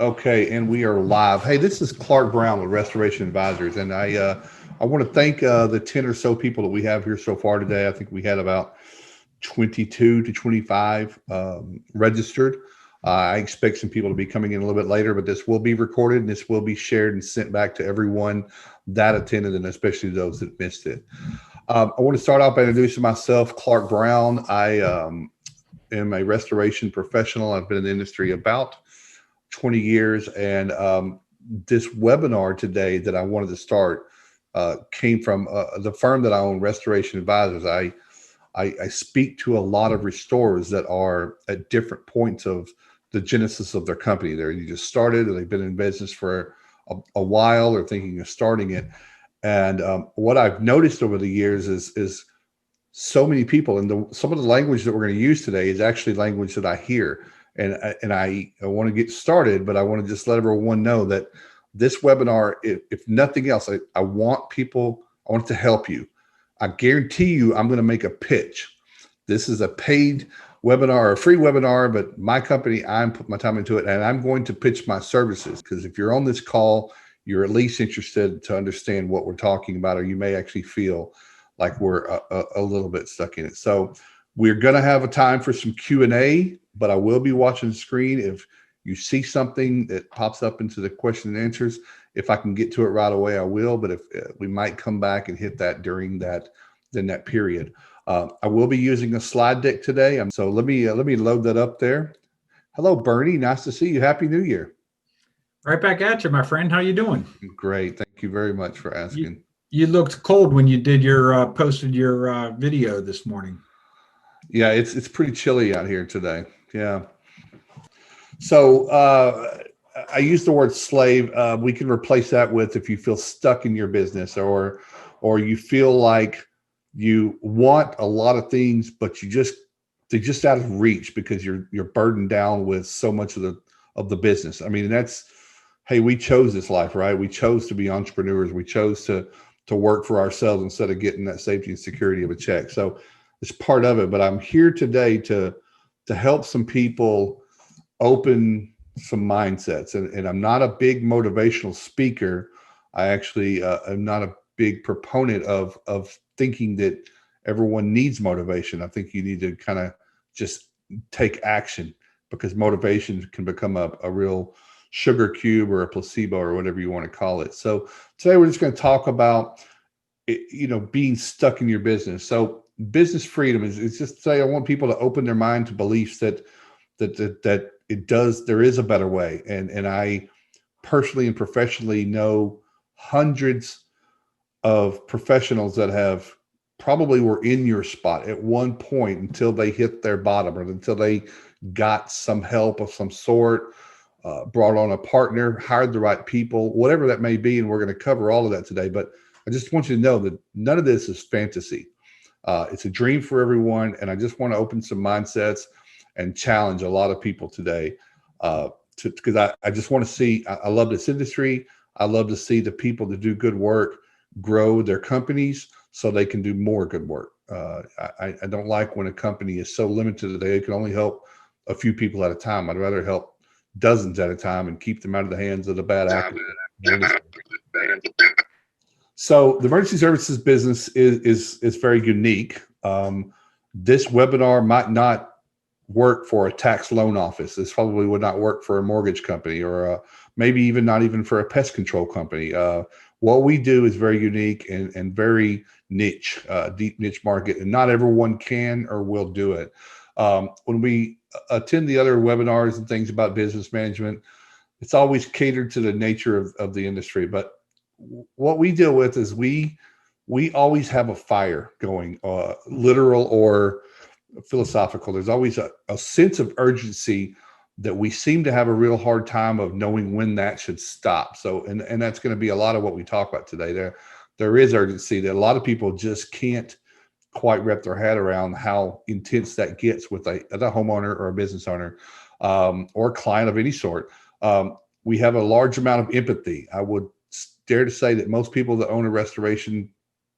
Okay, and we are live. Hey, this is Clark Brown with Restoration Advisors, and I want to thank the 10 or so people that we have here so far today. I think we had about 22 to 25 registered. I expect some people to be coming in a little bit later, but this will be recorded and this will be shared and sent back to everyone that attended, and especially those that missed it. I want to start off by introducing myself, Clark Brown. I am a restoration professional. I've been in the industry about 20 years. And this webinar today that I wanted to start came from the firm that I own, Restoration Advisors. I speak to a lot of restorers that are at different points of the genesis of their company. They're either just started or they've been in business for a while or thinking of starting it. And what I've noticed over the years is so many people, and some of the language that we're going to use today is actually language that I hear. And I want to get started, but I want to just let everyone know that this webinar, if nothing else, I want people, I want it to help you. I guarantee you I'm going to make a pitch. This is a paid webinar or a free webinar, but my company, I'm putting my time into it, and I'm going to pitch my services, because if you're on this call, you're at least interested to understand what we're talking about, or you may actually feel like we're a little bit stuck in it. So we're going to have a time for some Q&A, but I will be watching the screen. If you see something that pops up into the question and answers, if I can get to it right away, I will. But if we might come back and hit that during that period. I will be using a slide deck today. So let me load that up there. Hello, Bernie. Nice to see you. Happy New Year. Right back at you, my friend. How you doing? Great. Thank you very much for You asking. you looked cold when you did your posted your video this morning. Yeah, it's pretty chilly out here today. Yeah. So I use the word slave. We can replace that with if you feel stuck in your business, or you feel like you want a lot of things, but they're just out of reach because you're burdened down with so much of the business. I mean, that's, hey, we chose this life, right? We chose to be entrepreneurs. We chose to work for ourselves instead of getting that safety and security of a check. So it's part of it. But I'm here today to help some people open some mindsets. And I'm not a big motivational speaker. I actually am not a big proponent of thinking that everyone needs motivation. I think you need to kind of just take action, because motivation can become a real sugar cube or a placebo or whatever you want to call it. So today we're just going to talk about, being stuck in your business. So business freedom is just say I want people to open their mind to beliefs that there is a better way. And I personally and professionally know hundreds of professionals that have probably were in your spot at one point until they hit their bottom, or until they got some help of some sort, brought on a partner, hired the right people, whatever that may be. And we're going to cover all of that today. But I just want you to know that none of this is fantasy. It's a dream for everyone. And I just want to open some mindsets and challenge a lot of people today, because I just want to see, I love this industry. I love to see the people that do good work grow their companies so they can do more good work. I don't like when a company is so limited that they can only help a few people at a time. I'd rather help dozens at a time and keep them out of the hands of the bad actors. So the emergency services business is very unique. This webinar might not work for a tax loan office. This probably would not work for a mortgage company, or maybe even not even for a pest control company. What we do is very unique and very niche, deep niche market, and not everyone can or will do it. When we attend the other webinars and things about business management, it's always catered to the nature of the industry. But what we deal with is we always have a fire going, literal or philosophical. There's always a sense of urgency that we seem to have a real hard time of knowing when that should stop. So, and that's going to be a lot of what we talk about today. There is urgency that a lot of people just can't quite wrap their head around how intense that gets with a homeowner or a business owner, or a client of any sort. We have a large amount of empathy. I would dare to say that most people that own a restoration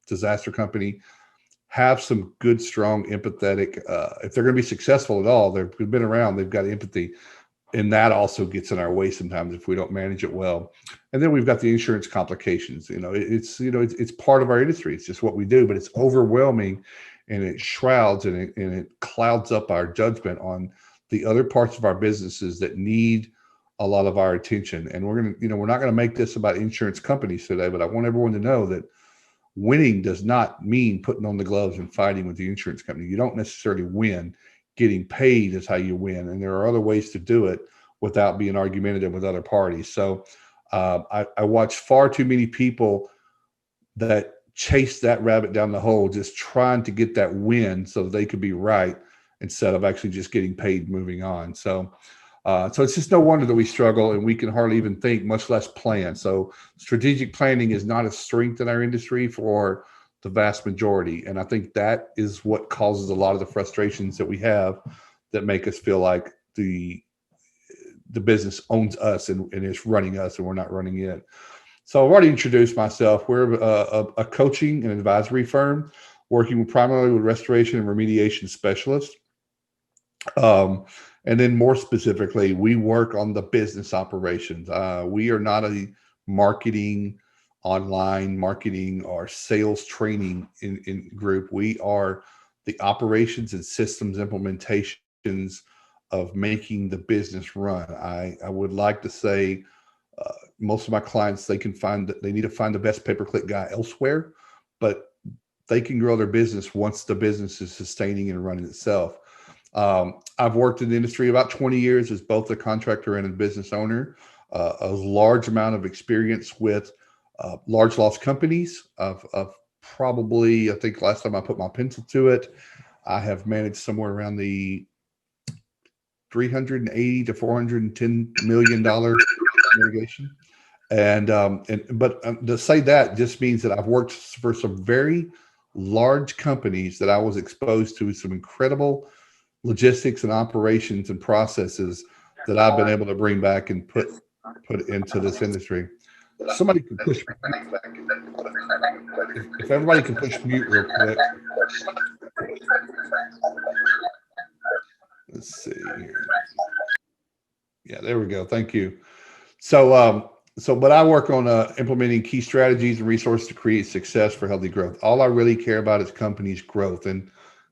disaster company have some good, strong, empathetic, if they're going to be successful at all, they've been around, they've got empathy. and that also gets in our way sometimes if we don't manage it well. And then we've got the insurance complications. It's part of our industry. It's just what we do, but it's overwhelming, and it shrouds and it clouds up our judgment on the other parts of our businesses that need a lot of our attention. And we're not gonna make this about insurance companies today, but I want everyone to know that winning does not mean putting on the gloves and fighting with the insurance company. You don't necessarily win. Getting paid is how you win, and there are other ways to do it without being argumentative with other parties. So I watch far too many people that chase that rabbit down the hole, just trying to get that win so that they could be right instead of actually just getting paid, moving on. So it's just no wonder that we struggle and we can hardly even think, much less plan. So strategic planning is not a strength in our industry for the vast majority. And I think that is what causes a lot of the frustrations that we have that make us feel like the business owns us and is running us and we're not running it. So I've already introduced myself. We're a coaching and advisory firm working primarily with restoration and remediation specialists. And then more specifically, we work on the business operations. We are not a online marketing or sales training in group. We are the operations and systems implementations of making the business run. I would like to say most of my clients, they need to find the best pay-per-click guy elsewhere, but they can grow their business once the business is sustaining and running itself. I've worked in the industry about 20 years as both a contractor and a business owner, a large amount of experience with large loss companies of probably, I think last time I put my pencil to it, I have managed somewhere around the $380 to $410 million litigation. But to say that just means that I've worked for some very large companies that I was exposed to some incredible logistics and operations and processes that I've been able to bring back and put into this industry. Somebody can push. If everybody can push mute real quick. Let's see here. Yeah, there we go. Thank you. But I work on implementing key strategies and resources to create success for healthy growth. All I really care about is companies' growth. And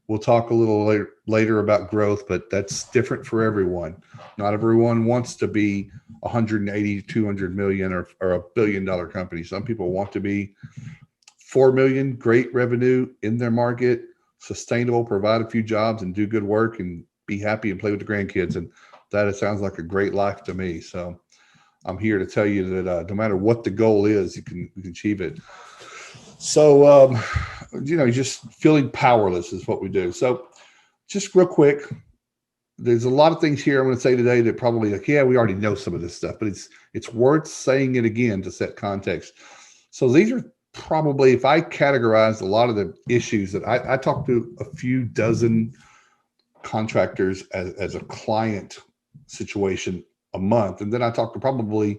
we'll talk a little later about growth, but that's different for everyone. Not everyone wants to be 180 to 200 million or a $1 billion company. Some people want to be 4 million, great revenue in their market, sustainable, provide a few jobs and do good work and be happy and play with the grandkids. And that sounds like a great life to me. So I'm here to tell you that no matter what the goal is, you can achieve it. So, just feeling powerless is what we do. So just real quick, there's a lot of things here I'm going to say today that probably we already know some of this stuff, but it's worth saying it again to set context. So these are probably, if I categorized a lot of the issues that I talked to a few dozen contractors as a client situation a month. And then I talked to probably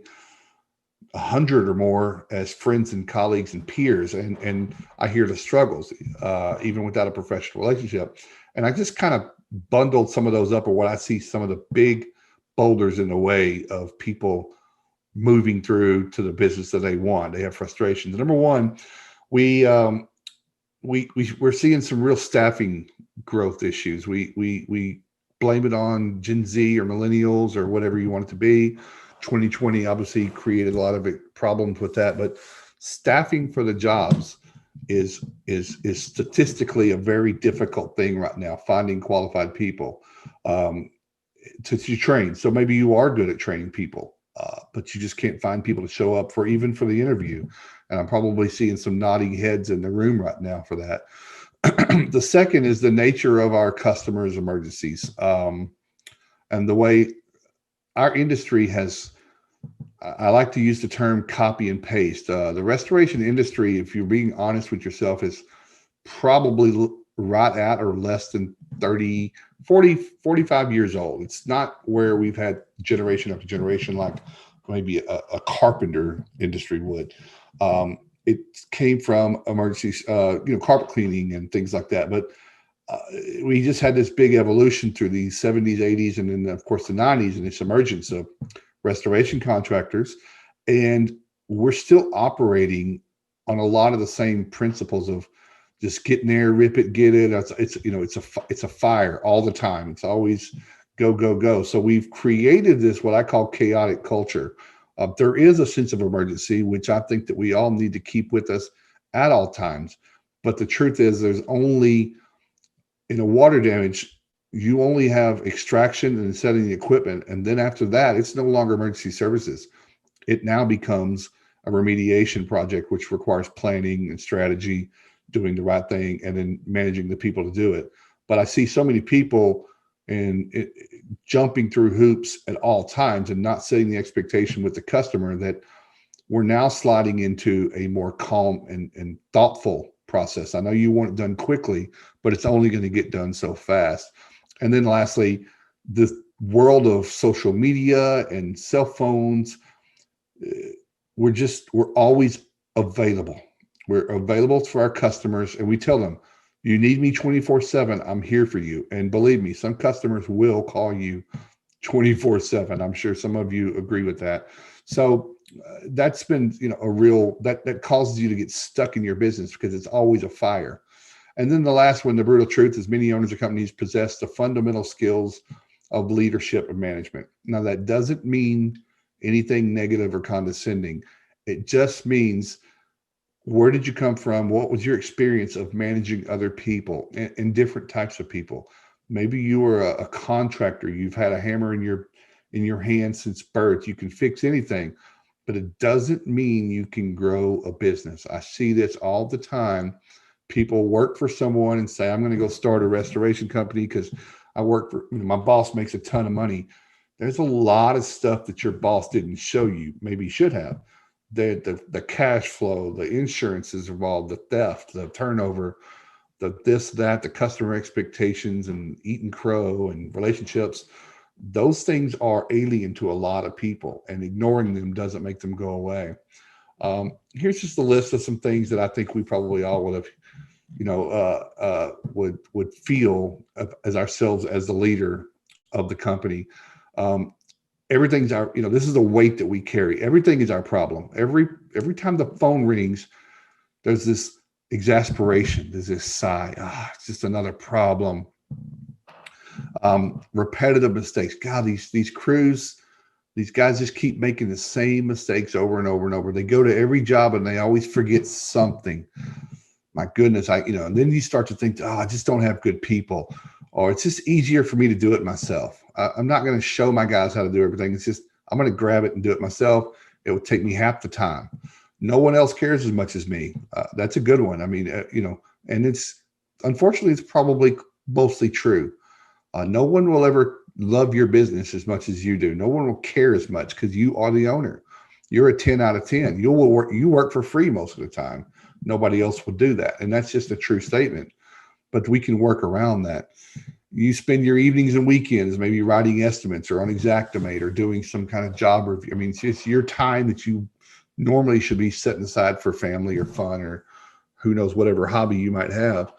100 or more as friends and colleagues and peers. And I hear the struggles, even without a professional relationship. And I just kind of bundled some of those up, or what I see some of the big boulders in the way of people moving through to the business that they want. They have frustrations. Number one, we're seeing some real staffing growth issues. We blame it on Gen Z or millennials or whatever you want it to be. 2020 obviously created a lot of problems with that, but staffing for the jobs is statistically a very difficult thing right now, finding qualified people to train. So maybe you are good at training people, but you just can't find people to show up even for the interview. And I'm probably seeing some nodding heads in the room right now for that. The second is the nature of our customers' emergencies, and the way our industry has, I like to use the term copy and paste. The restoration industry, if you're being honest with yourself, is probably right at or less than 30, 40, 45 years old. It's not where we've had generation after generation like maybe a carpenter industry would. It came from emergencies, carpet cleaning and things like that. But we just had this big evolution through the 70s, 80s, and then of course the 90s, and this emergence of restoration contractors. And we're still operating on a lot of the same principles of just getting there, rip it, get it. It's a fire all the time. It's always go, go, go. So we've created this, what I call chaotic culture. There is a sense of emergency, which I think that we all need to keep with us at all times. But the truth is there's only, in a water damage, you only have extraction and setting the equipment. And then after that, it's no longer emergency services. It now becomes a remediation project, which requires planning and strategy, doing the right thing, and then managing the people to do it. But I see so many people jumping through hoops at all times and not setting the expectation with the customer that we're now sliding into a more calm and thoughtful process. I know you want it done quickly, but it's only going to get done so fast. And then lastly, the world of social media and cell phones, we're always available. We're available for our customers, and we tell them, you need me 24/7, I'm here for you. And believe me, some customers will call you 24/7. I'm sure some of you agree with that. So that's been, a real, that causes you to get stuck in your business because it's always a fire. And then the last one, the brutal truth, is many owners of companies possess the fundamental skills of leadership and management. Now, that doesn't mean anything negative or condescending. It just means, where did you come from? What was your experience of managing other people and different types of people? Maybe you were a contractor. You've had a hammer in your hand since birth. You can fix anything, but it doesn't mean you can grow a business. I see this all the time. People work for someone and say, I'm going to go start a restoration company because I work for, my boss makes a ton of money. There's a lot of stuff that your boss didn't show you. Maybe you should have. The cash flow, the insurance is involved, the theft, the turnover, the this, that, the customer expectations and eating crow and relationships. Those things are alien to a lot of people, and ignoring them doesn't make them go away. Here's just a list of some things that I think we probably all would have, would feel as ourselves as the leader of the company. Everything's our, this is a weight that we carry. Everything is our problem. Every time the phone rings, there's this exasperation. There's this sigh. It's just another problem. Repetitive mistakes. God, these crews, these guys just keep making the same mistakes over and over and over. They go to every job and they always forget something. My goodness, and then you start to think, I just don't have good people, or it's just easier for me to do it myself. I'm not going to show my guys how to do everything. It's just, I'm going to grab it and do it myself. It will take me half the time. No one else cares as much as me. That's a good one. I mean, and it's, unfortunately, it's probably mostly true. No one will ever love your business as much as you do. No one will care as much because you are the owner. You're a 10 out of 10. You work for free most of the time. Nobody else will do that. And that's just a true statement. But we can work around that. You spend your evenings and weekends maybe writing estimates or on Xactimate or doing some kind of job review. I mean, it's just your time that you normally should be setting aside for family or fun or who knows, whatever hobby you might have.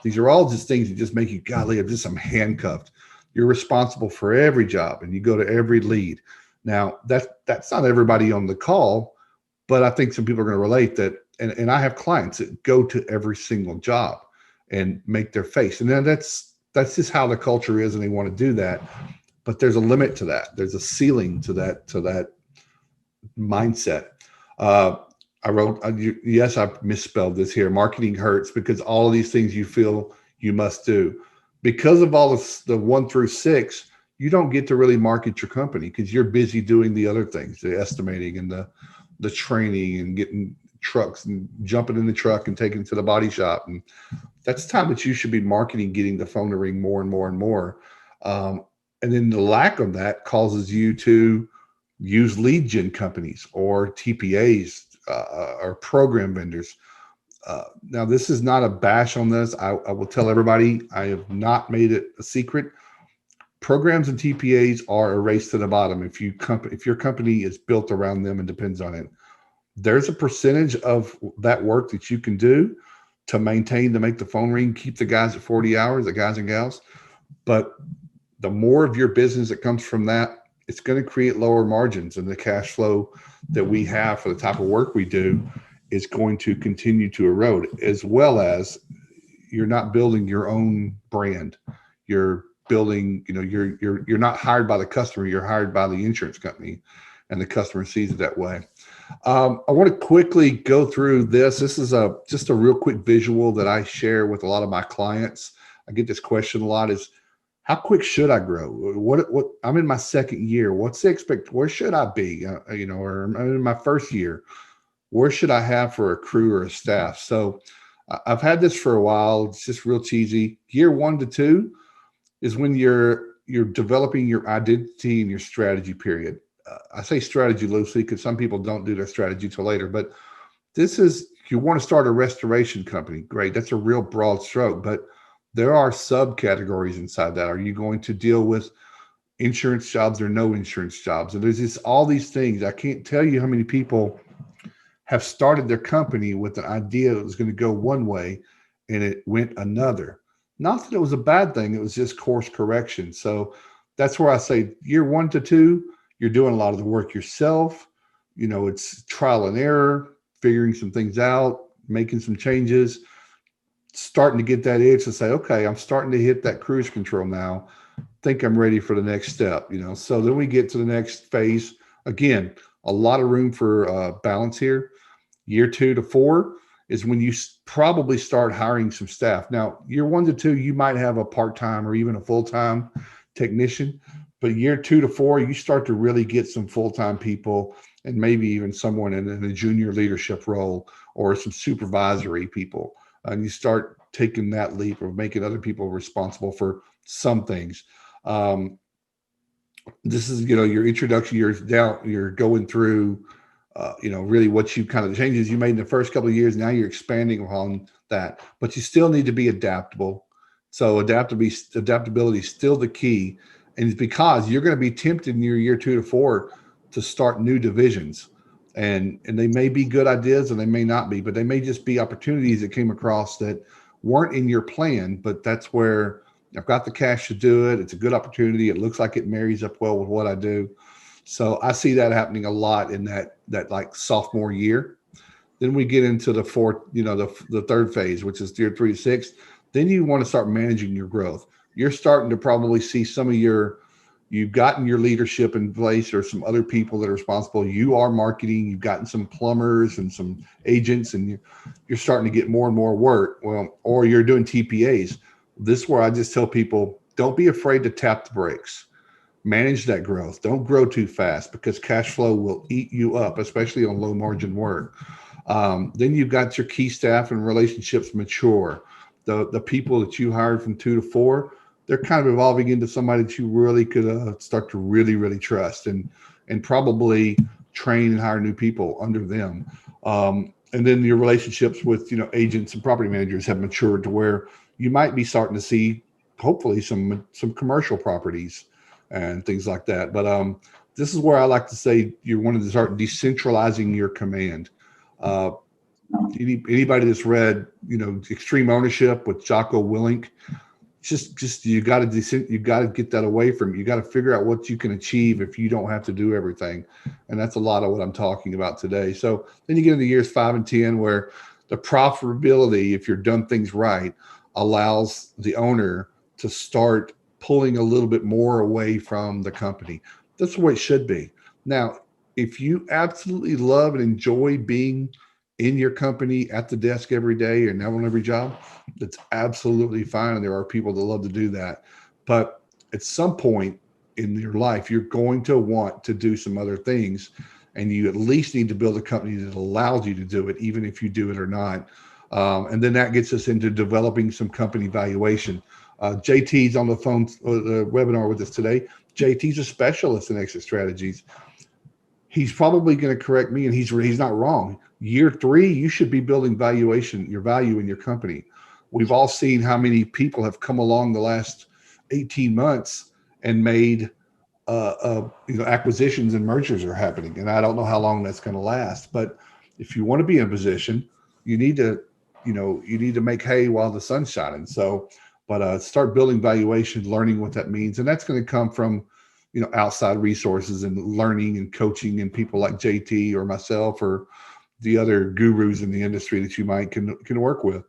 These are all just things that just make you, golly, I'm handcuffed. You're responsible for every job and you go to every lead. Now, that's not everybody on the call, but I think some people are going to relate that. And I have clients that go to every single job and make their face. And then that's just how the culture is, and they want to do that. But there's a limit to that. There's a ceiling to that mindset. I wrote, yes, I misspelled this here. Marketing hurts because all of these things you feel you must do. Because of all the 1 through 6, you don't get to really market your company because you're busy doing the other things, the estimating and the training and getting trucks and jumping in the truck and taking it to the body shop. And that's time that you should be marketing, getting the phone to ring more and more and more. And then the lack of that causes you to use lead gen companies or TPAs or program vendors. Now, this is not a bash on this. I will tell everybody, I have not made it a secret. Programs and TPAs are a race to the bottom. If your company is built around them and depends on it, there's a percentage of that work that you can do, to maintain, to make the phone ring, keep the guys at 40 hours, the guys and gals. But the more of your business that comes from that, it's going to create lower margins, and the cash flow that we have for the type of work we do is going to continue to erode, as well as you're not building your own brand. You're building, you're not hired by the customer, you're hired by the insurance company, and the customer sees it that way. I want to quickly go through this. This is just a real quick visual that I share with a lot of my clients. I get this question a lot: is how quick should I grow? What I'm in my second year. What's the where should I be? Or I'm in my first year. Where should I have for a crew or a staff? So I've had this for a while. It's just real cheesy. Year 1 to 2 is when you're developing your identity and your strategy period. I say strategy loosely because some people don't do their strategy till later, but this is, you want to start a restoration company. Great. That's a real broad stroke, but there are subcategories inside that. Are you going to deal with insurance jobs or no insurance jobs? And there's just all these things. I can't tell you how many people have started their company with an idea that was going to go one way and it went another. Not that it was a bad thing. It was just course correction. So that's where I say year 1 to 2, you're doing a lot of the work yourself. It's trial and error, figuring some things out, making some changes, starting to get that itch to say, okay, I'm starting to hit that cruise control now. Think I'm ready for the next step, So then we get to the next phase. Again, a lot of room for balance here. Year 2 to 4 is when you probably start hiring some staff. Now, year 1 to 2, you might have a part-time or even a full-time technician, but year 2 to 4, you start to really get some full-time people and maybe even someone in a junior leadership role or some supervisory people. And you start taking that leap of making other people responsible for some things. This is, your introduction years down, you're going through, really what you kind of, the changes you made in the first couple of years. Now you're expanding on that, but you still need to be adaptable. So adaptability is still the key. And it's because you're going to be tempted in your year 2 to 4 to start new divisions. And they may be good ideas and they may not be, but they may just be opportunities that came across that weren't in your plan, but that's where I've got the cash to do it. It's a good opportunity. It looks like it marries up well with what I do. So I see that happening a lot in that like sophomore year. Then we get into the fourth, the third phase, which is year 3 to 6. Then you want to start managing your growth. You're starting to probably see some of you've gotten your leadership in place or some other people that are responsible. You are marketing, you've gotten some plumbers and some agents, and you're starting to get more and more work. Well, or you're doing TPAs. This is where I just tell people, don't be afraid to tap the brakes. Manage that growth. Don't grow too fast because cash flow will eat you up, especially on low margin work. Then you've got your key staff and relationships mature. The people that you hired from 2 to 4, they're kind of evolving into somebody that you really could start to really, really trust and probably train and hire new people under them. And then your relationships with, agents and property managers have matured to where you might be starting to see, hopefully, some commercial properties and things like that. But this is where I like to say you want to start decentralizing your command. Anybody that's read, Extreme Ownership with Jocko Willink, just you got to get that away from you. You got to figure out what you can achieve if you don't have to do everything, and that's a lot of what I'm talking about today. So then you get into years 5 and 10 where the profitability, if you're done things right, allows the owner to start pulling a little bit more away from the company. That's the way it should be. Now, if you absolutely love and enjoy being in your company at the desk every day and now on every job, that's absolutely fine. And there are people that love to do that. But at some point in your life, you're going to want to do some other things. And you at least need to build a company that allows you to do it, even if you do it or not. And then that gets us into developing some company valuation. JT's on the phone, the webinar with us today. JT's a specialist in exit strategies. He's probably going to correct me, and he's not wrong. Year 3, you should be building valuation, your value in your company. We've all seen how many people have come along the last 18 months and made acquisitions and mergers are happening. And I don't know how long that's going to last, but if you want to be in a position, you need to you need to make hay while the sun's shining. So, but start building valuation, learning what that means. And that's going to come from, outside resources and learning and coaching and people like JT or myself or the other gurus in the industry that you might can work with.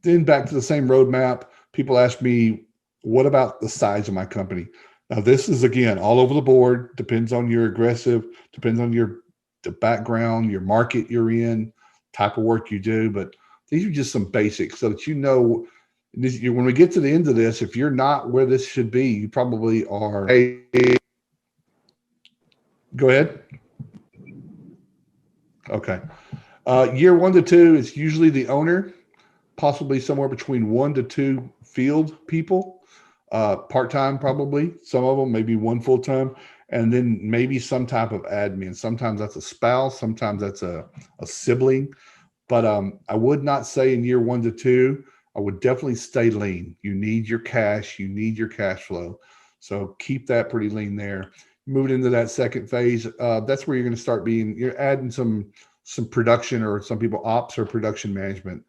Then back to the same roadmap, people ask me, what about the size of my company? Now, this is, again, all over the board, depends on your aggressive, depends on the background, your market you're in, type of work you do. But these are just some basics so that when we get to the end of this, if you're not where this should be, you probably are. Hey, go ahead. Okay. Year 1 to 2 is usually the owner, possibly somewhere between 1 to 2 field people. Part-time, probably some of them, maybe 1 full-time, and then maybe some type of admin. Sometimes that's a spouse, sometimes that's a sibling. But I would not say in year 1 to 2, I would definitely stay lean. You need your cash, you need your cash flow. So keep that pretty lean there. Moving into that second phase, that's where you're going to start you're adding some production, or some people ops or production management.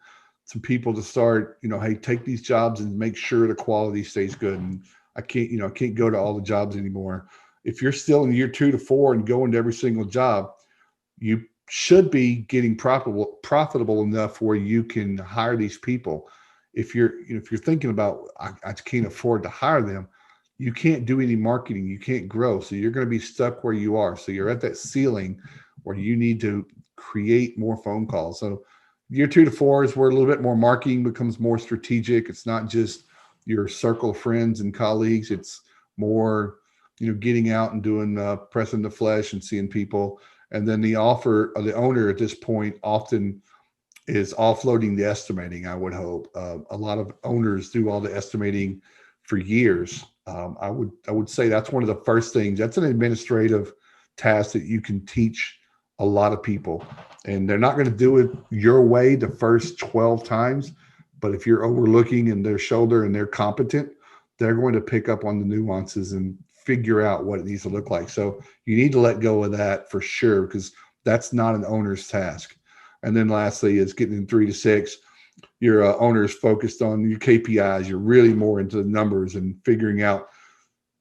Some people to start, hey, take these jobs and make sure the quality stays good. And I can't go to all the jobs anymore. If you're still in year 2 to 4 and going to every single job, you should be getting profitable enough where you can hire these people. If you're thinking about, I can't afford to hire them, you can't do any marketing, you can't grow. So you're going to be stuck where you are. So you're at that ceiling where you need to create more phone calls. So year 2 to 4 is where a little bit more marketing becomes more strategic. It's not just your circle of friends and colleagues. It's more, getting out and doing pressing the flesh and seeing people. And then the owner at this point often is offloading the estimating, I would hope. A lot of owners do all the estimating for years. I would say that's one of the first things. That's an administrative task that you can teach a lot of people. And they're not going to do it your way the first 12 times. But if you're overlooking in their shoulder and they're competent, they're going to pick up on the nuances and figure out what it needs to look like. So you need to let go of that for sure, because that's not an owner's task. And then lastly is getting in 3 to 6. Your owner is focused on your KPIs. You're really more into the numbers and figuring out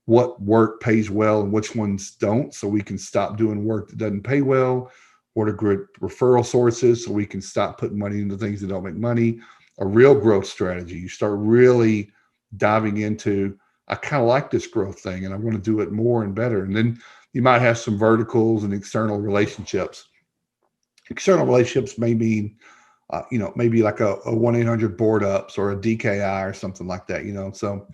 what work pays well and which ones don't, so we can stop doing work that doesn't pay well, or to get referral sources so we can stop putting money into things that don't make money. A real growth strategy. You start really diving into, I kind of like this growth thing and I want to do it more and better. And then you might have some verticals and external relationships. External relationships may mean, maybe like a 1-800 board ups or a DKI or something like that, So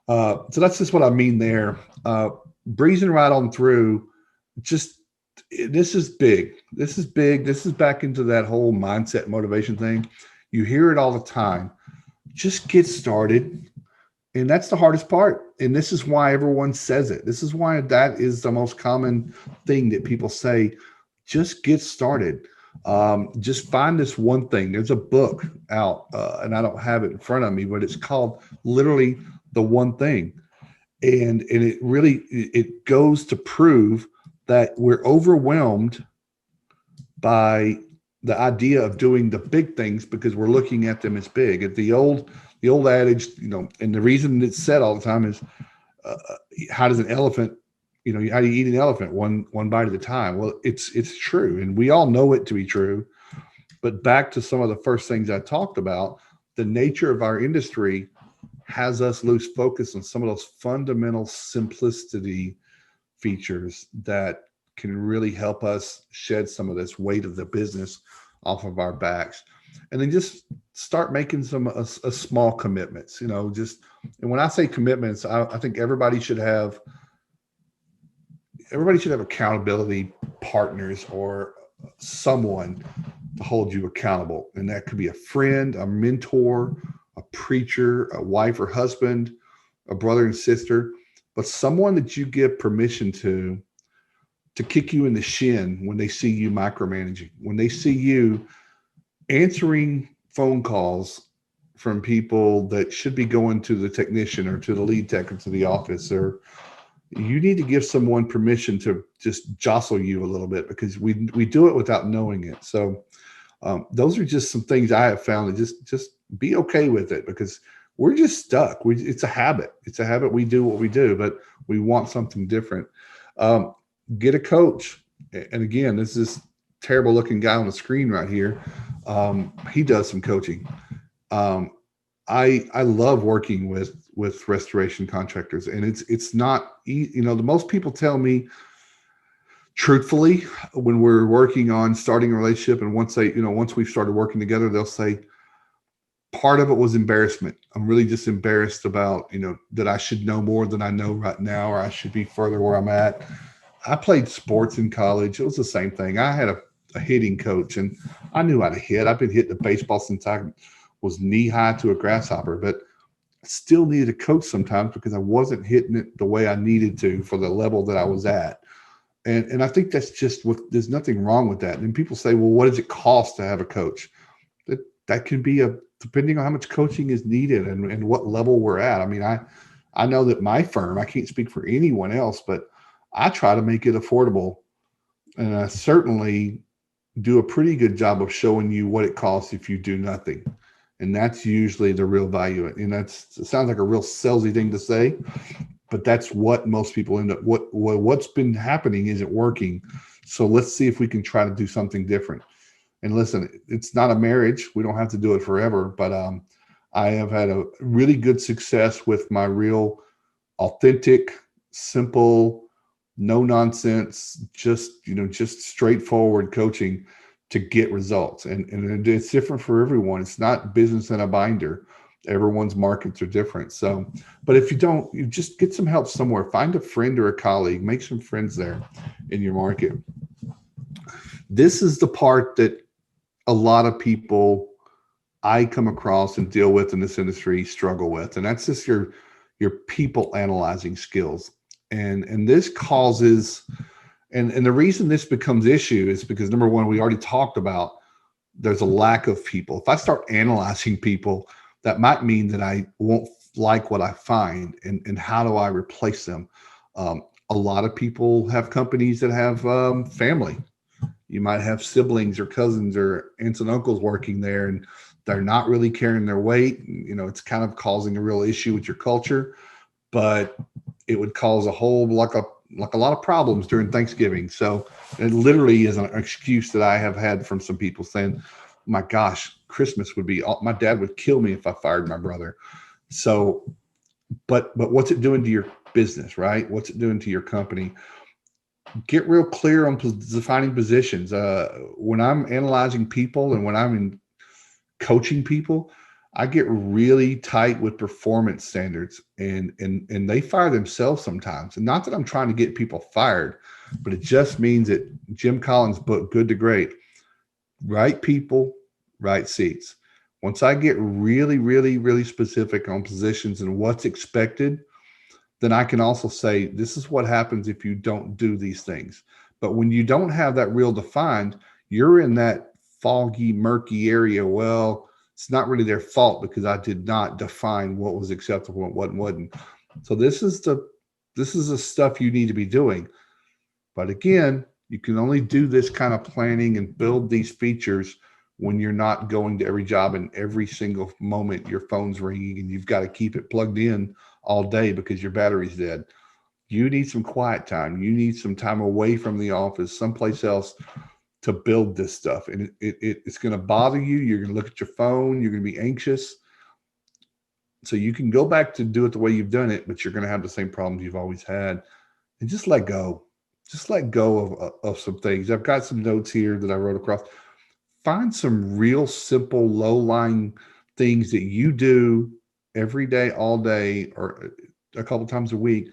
that's just what I mean there. Breezing right on through, this is big. This is big. This is back into that whole mindset motivation thing. You hear it all the time. Just get started. And that's the hardest part. And this is why everyone says it. This is why that is the most common thing that people say. Just get started. Just find this one thing. There's a book out, and I don't have it in front of me, but it's called literally The One Thing. And it goes to prove that we're overwhelmed by the idea of doing the big things because we're looking at them as big. At the old adage, and the reason it's said all the time is, how does an elephant, how do you eat an elephant? One bite at a time. Well, it's true. And we all know it to be true. But back to some of the first things I talked about, the nature of our industry has us lose focus on some of those fundamental simplicity features that can really help us shed some of this weight of the business off of our backs. And then just start making some small commitments, and when I say commitments, I think everybody should have accountability partners or someone to hold you accountable. And that could be a friend, a mentor, a preacher, a wife or husband, a brother and sister, but someone that you give permission to kick you in the shin when they see you micromanaging, when they see you answering phone calls from people that should be going to the technician or to the lead tech or to the office. Or you need to give someone permission to just jostle you a little bit, because we do it without knowing it. So Those are just some things I have found, and just be okay with it, because we're just stuck. It's a habit. It's a habit. We do what we do, but we want something different. Um, get a coach. And again, this is terrible looking guy on the screen right here. He does some coaching. Um, I love working with restoration contractors, and it's not the most people tell me truthfully when we're working on starting a relationship, and once we've started working together, they'll say part of it was embarrassment. I'm really just embarrassed about that I should know more than I know right now, or I should be further where I'm at. I played sports in college. It was the same thing. I had a hitting coach, and I knew how to hit. I've been hitting the baseball since I was knee high to a grasshopper, but I still needed a coach sometimes because I wasn't hitting it the way I needed to for the level that I was at. And I think that's just there's nothing wrong with that. And people say, well, what does it cost to have a coach? That can be depending on how much coaching is needed and what level we're at. I mean, I know that my firm, I can't speak for anyone else, but I try to make it affordable. And I certainly do a pretty good job of showing you what it costs if you do nothing. And that's usually the real value. And it sounds like a real salesy thing to say, but that's what most people end up, what's been happening isn't working. So let's see if we can try to do something different. And listen, it's not a marriage. We don't have to do it forever, but I have had a really good success with my real authentic, simple, no nonsense, just straightforward coaching to get results. And it's different for everyone. It's not business in a binder. Everyone's markets are different. So, but if you don't, you just get some help somewhere. Find a friend or a colleague, make some friends there in your market. This is the part that a lot of people I come across and deal with in this industry struggle with. And that's just your people analyzing skills. And this causes, and the reason this becomes issue is because, number one, we already talked about there's a lack of people. If I start analyzing people, that might mean that I won't like what I find, and how do I replace them? A lot of people have companies that have family. You might have siblings or cousins or aunts and uncles working there, and they're not really carrying their weight. It's kind of causing a real issue with your culture, but it would cause like a lot of problems during Thanksgiving. So it literally is an excuse that I have had from some people saying, my gosh, Christmas would be my dad would kill me if I fired my brother. So, but what's it doing to your business, right? What's it doing to your company? Get real clear on defining positions. When I'm analyzing people and when I'm coaching people, I get really tight with performance standards, and they fire themselves sometimes. And not that I'm trying to get people fired, but it just means that Jim Collins' book, Good to Great, right people, right seats. Once I get really, really, really specific on positions and what's expected, then I can also say, this is what happens if you don't do these things. But when you don't have that real defined, you're in that foggy, murky area. Well, it's not really their fault because I did not define what was acceptable and what wasn't. So this is the stuff you need to be doing. But again, you can only do this kind of planning and build these features when you're not going to every job and every single moment your phone's ringing and you've got to keep it plugged in all day because your battery's dead. You need some quiet time. You need some time away from the office, someplace else, to build this stuff. And it's going to bother you. You're going to look at your phone. You're going to be anxious. So you can go back to do it the way you've done it, but you're going to have the same problems you've always had. And just let go. Just let go of some things. I've got some notes here that I wrote across. Find some real simple, low-lying things that you do every day, all day, or a couple times a week,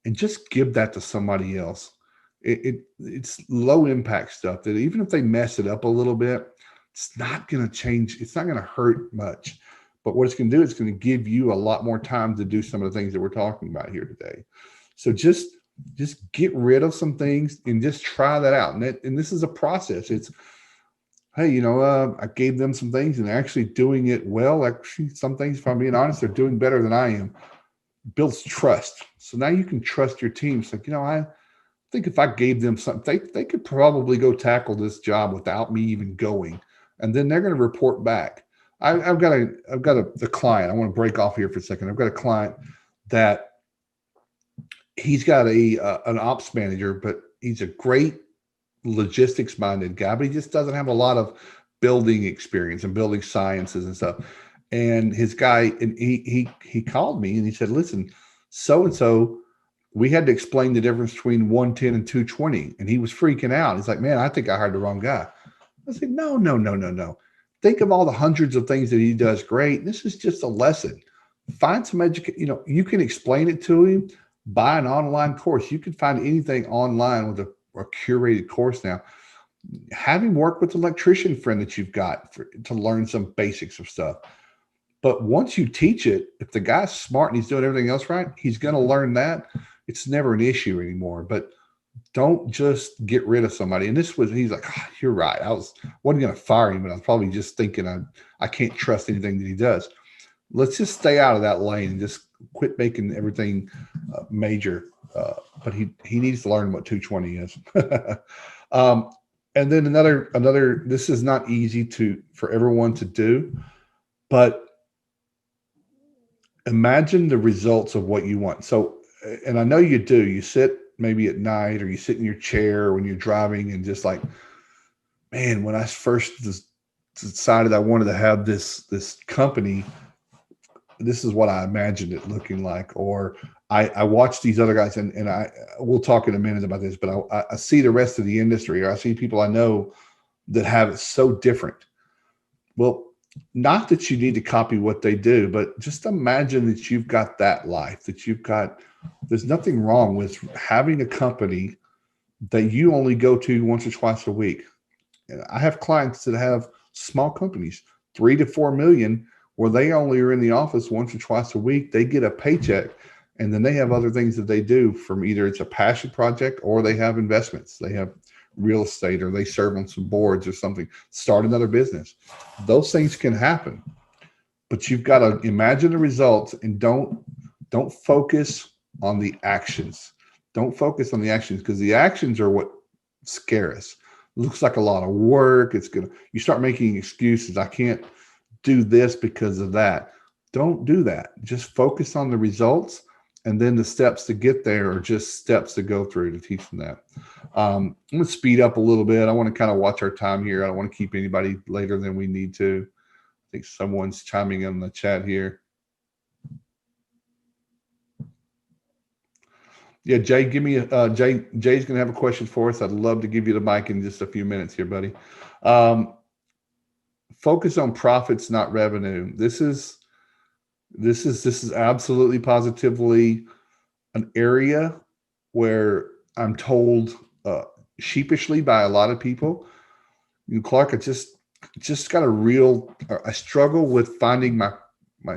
and just give that to somebody else. It's low impact stuff that even if they mess it up a little bit, it's not going to change. It's not going to hurt much. But what it's going to do, it's going to give you a lot more time to do some of the things that we're talking about here today. So just get rid of some things and just try that out. And this is a process. It's, hey, I gave them some things and they're actually doing it well. Actually, some things, if I'm being honest, they're doing better than I am. Builds trust. So now you can trust your team. It's like, I think if I gave them something, they could probably go tackle this job without me even going. and then they're going to report back. I've got the client. I want to break off here for a second. I've got a client that he's got an ops manager, but he's a great logistics minded guy, but he just doesn't have a lot of building experience and building sciences and stuff. And his guy, and he called me and he said, listen, so and so, we had to explain the difference between 110 and 220. And he was freaking out. He's like, man, I think I hired the wrong guy. I said, no, no, no, no, no. Think of all the hundreds of things that he does great. This is just a lesson. Find some education. You know, you can explain it to him. Buy an online course. You can find anything online with a curated course now. Have him work with the electrician friend that you've got to learn some basics of stuff. But once you teach it, if the guy's smart and he's doing everything else right, he's going to learn that. It's never an issue anymore. But don't just get rid of somebody. And he's like, oh, you're right. Wasn't going to fire him, but I was probably just thinking I can't trust anything that he does. Let's just stay out of that lane and just quit making everything major. But he needs to learn what 220 is. And then another, this is not easy for everyone to do, but imagine the results of what you want. So, and I know you do, you sit maybe at night or you sit in your chair when you're driving and just like, man, when I first decided I wanted to have this company, this is what I imagined it looking like. Or I watch these other guys and we'll talk in a minute about this, but I see the rest of the industry, or I see people I know that have it so different. Well, not that you need to copy what they do, but just imagine that you've got that life, there's nothing wrong with having a company that you only go to once or twice a week. And I have clients that have small companies, 3 to 4 million, where they only are in the office once or twice a week. They get a paycheck, and then they have other things that they do, from either it's a passion project or they have investments. They have real estate, or they serve on some boards or something, start another business. Those things can happen, but you've got to imagine the results and don't focus on the actions. Don't focus on the actions, because the actions are what scare us. It looks like a lot of work. You start making excuses. I can't do this because of that. Don't do that. Just focus on the results, and then the steps to get there are just steps to go through to teach them that. I'm going to speed up a little bit. I want to kind of watch our time here. I don't want to keep anybody later than we need to. I think someone's chiming in the chat here. Yeah, Jay, Jay's going to have a question for us. I'd love to give you the mic in just a few minutes here, buddy. Focus on profits, not revenue. This is absolutely positively an area where I'm told sheepishly by a lot of people, Clark, I just got I struggle with finding my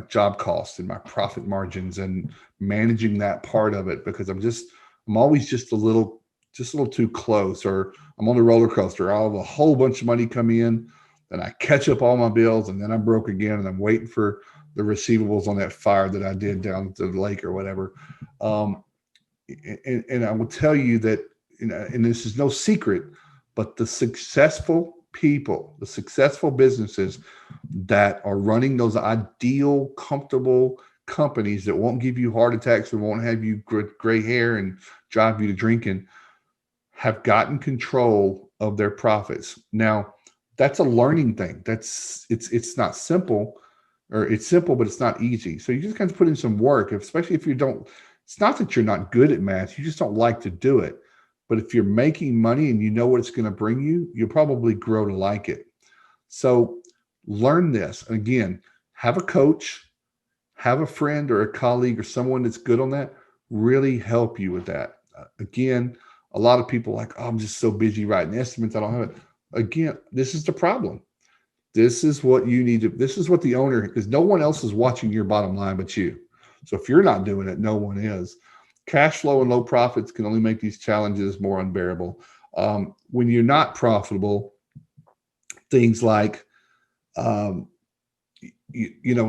job costs and my profit margins and managing that part of it, because I'm always just a little too close, or I'm on the roller coaster. I'll have a whole bunch of money come in, and I catch up all my bills, and then I'm broke again, and I'm waiting for the receivables on that fire that I did down to the lake or whatever. And I will tell you that, and this is no secret, but the successful people, the successful businesses that are running those ideal, comfortable companies that won't give you heart attacks and won't have you gray hair and drive you to drinking, have gotten control of their profits. Now, that's a learning thing. It's not simple, or it's simple, but it's not easy. So you just got to put in some work, especially if you don't. It's not that you're not good at math, you just don't like to do it. But if you're making money and you know what it's going to bring you, you'll probably grow to like it. So learn this. And again, have a coach, have a friend or a colleague or someone that's good on that, really help you with that. Again, a lot of people are like, oh, I'm just so busy writing estimates, I don't have it. Again, this is the problem. This is what you need to, this is what the owner, because no one else is watching your bottom line but you. So if you're not doing it, no one is. Cash flow and low profits can only make these challenges more unbearable. When you're not profitable, things like, it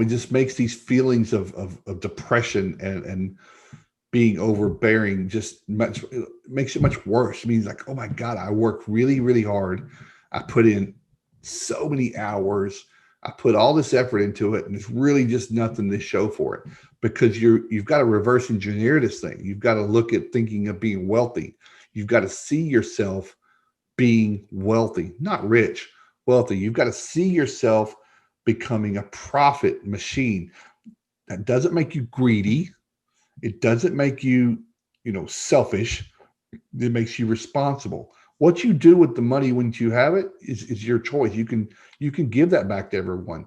just makes these feelings of depression and being overbearing makes it much worse. It means like, oh my God, I work really, really hard. I put in so many hours. I put all this effort into it, and it's really just nothing to show for it, because you've got to reverse engineer this thing. You've got to look at thinking of being wealthy. You've got to see yourself being wealthy, not rich, wealthy. You've got to see yourself becoming a profit machine. That doesn't make you greedy. It doesn't make you, selfish. It makes you responsible. What you do with the money when you have it is your choice. You can give that back to everyone,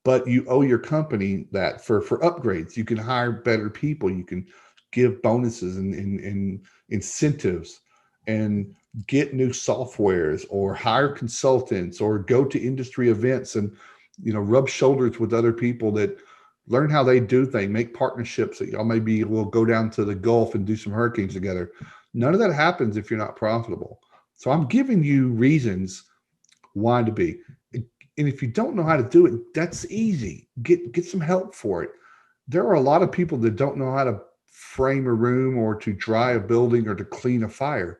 but you owe your company that for upgrades. You can hire better people. You can give bonuses and incentives, and get new softwares, or hire consultants, or go to industry events and rub shoulders with other people that learn how they do things, make partnerships that y'all maybe will go down to the Gulf and do some hurricanes together. None of that happens if you're not profitable. So I'm giving you reasons why to be. And if you don't know how to do it, that's easy. Get some help for it. There are a lot of people that don't know how to frame a room, or to dry a building, or to clean a fire.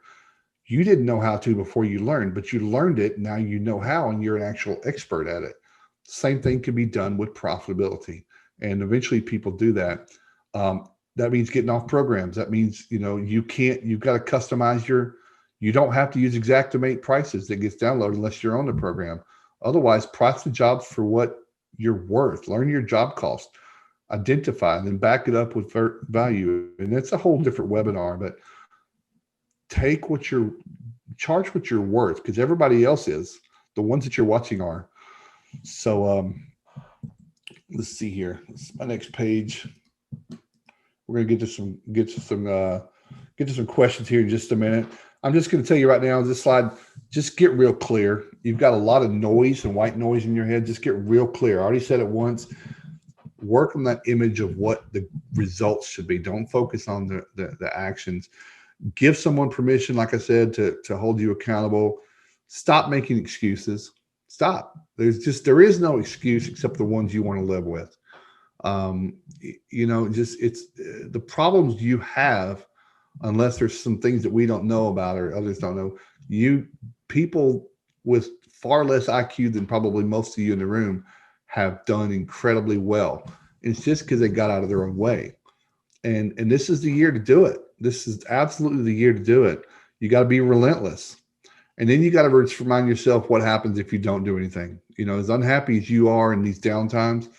You didn't know how to before you learned, but you learned it. Now you know how, and you're an actual expert at it. Same thing can be done with profitability. And eventually people do that. That means getting off programs. That means, you've got to customize you don't have to use Xactimate prices that gets downloaded unless you're on the program. Otherwise, price the jobs for what you're worth. Learn your job cost, identify, and then back it up with value. And it's a whole different webinar, but charge what you're worth, because everybody else is. The ones that you're watching are. So let's see here. This is my next page. We're gonna get to some questions here in just a minute. I'm just gonna tell you right now, this slide, just get real clear. You've got a lot of noise and white noise in your head. Just get real clear. I already said it once. Work on that image of what the results should be. Don't focus on the actions. Give someone permission, like I said, to hold you accountable. Stop making excuses. Stop. There is no excuse except the ones you want to live with. It's the problems you have, unless there's some things that we don't know about or others don't know. People with far less IQ than probably most of you in the room have done incredibly well. And it's just because they got out of their own way. And this is the year to do it. This is absolutely the year to do it. You got to be relentless. And then you got to remind yourself what happens if you don't do anything. As unhappy as you are in these downtimes,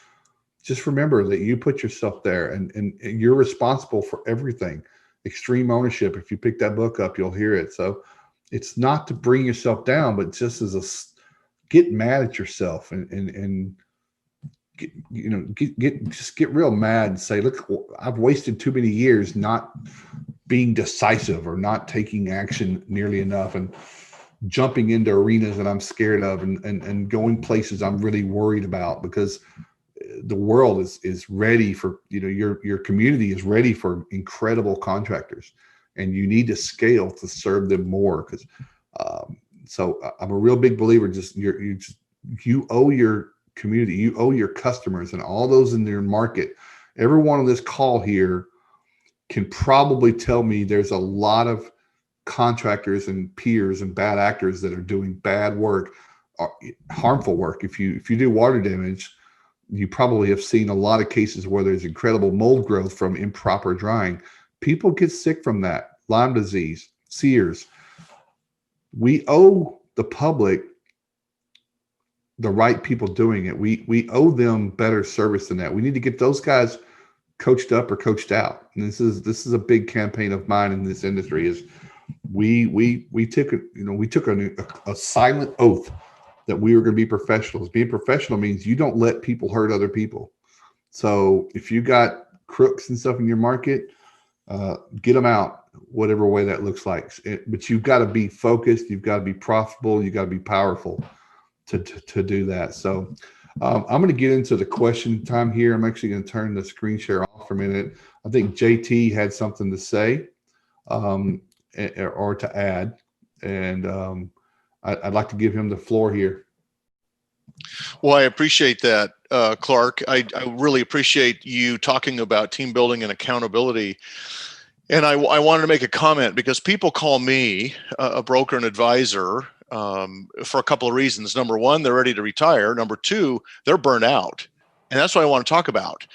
just remember that you put yourself there, and you're responsible for everything. Extreme ownership. If you pick that book up, you'll hear it. So it's not to bring yourself down, but just get mad at yourself and get real mad and say, look, I've wasted too many years not being decisive, or not taking action nearly enough, and jumping into arenas that I'm scared of, and going places I'm really worried about, because the world is ready for, your community is ready for incredible contractors, and you need to scale to serve them more. Because so I'm a real big believer, you owe your community, you owe your customers, and all those in their market. Everyone on this call here can probably tell me there's a lot of contractors and peers and bad actors that are doing bad work, harmful work. If you do water damage, you probably have seen a lot of cases where there's incredible mold growth from improper drying. People get sick from that. Lyme disease, Sears. We owe the public the right people doing it. We owe them better service than that. We need to get those guys coached up or coached out. And this is a big campaign of mine in this industry. Is we took a silent oath that we were going to be professionals. Being professional means you don't let people hurt other people. So if you got crooks and stuff in your market, get them out, whatever way that looks like. But you've got to be focused. You've got to be profitable. You've got to be powerful to do that. So I'm going to get into the question time here. I'm actually going to turn the screen share off for a minute. I think JT had something to say or to add, and I'd like to give him the floor here. Well, I appreciate that, Clark. I really appreciate you talking about team building and accountability. And I wanted to make a comment, because people call me a broker and advisor, for a couple of reasons. Number one, they're ready to retire. Number two, they're burnt out. And that's what I want to talk about.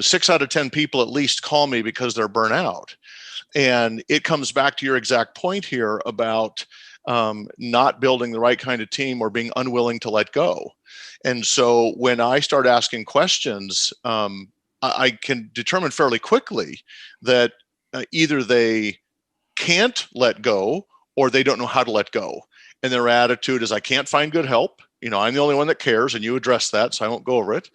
6 out of 10 people at least call me because they're burnt out. And it comes back to your exact point here about not building the right kind of team or being unwilling to let go. And so when I start asking questions, I can determine fairly quickly that either they can't let go or they don't know how to let go. And their attitude is, I can't find good help. I'm the only one that cares, and you address that, so I won't go over it.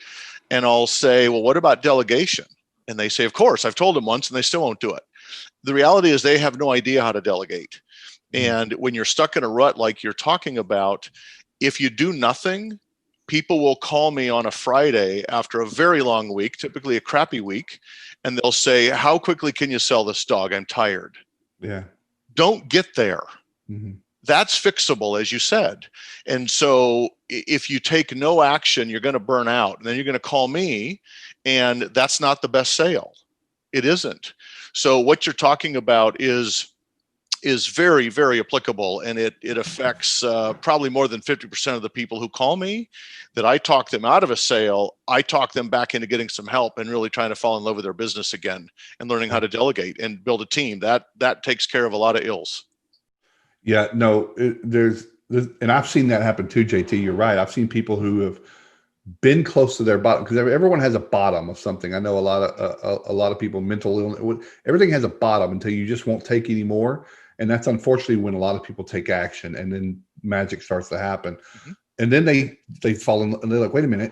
And I'll say, well, what about delegation? And they say, of course, I've told them once, and they still won't do it. The reality is they have no idea how to delegate. And when you're stuck in a rut like you're talking about, if you do nothing, people will call me on a Friday after a very long week, typically a crappy week, and they'll say, how quickly can you sell this dog? I'm tired. Yeah. Don't get there. Mm-hmm. That's fixable, as you said. And so if you take no action, you're going to burn out. And then you're going to call me, and that's not the best sale. It isn't. So what you're talking about is very, very applicable, and it affects probably more than 50% of the people who call me. That I talk them out of a sale, I talk them back into getting some help and really trying to fall in love with their business again and learning how to delegate and build a team. That takes care of a lot of ills. Yeah, no, there's, and I've seen that happen too, JT. You're right. I've seen people who have been close to their bottom, because everyone has a bottom of something. I know a lot of people, mental illness, everything has a bottom until you just won't take anymore. And that's unfortunately when a lot of people take action, and then magic starts to happen. Mm-hmm. And then they fall in, and they're like, wait a minute,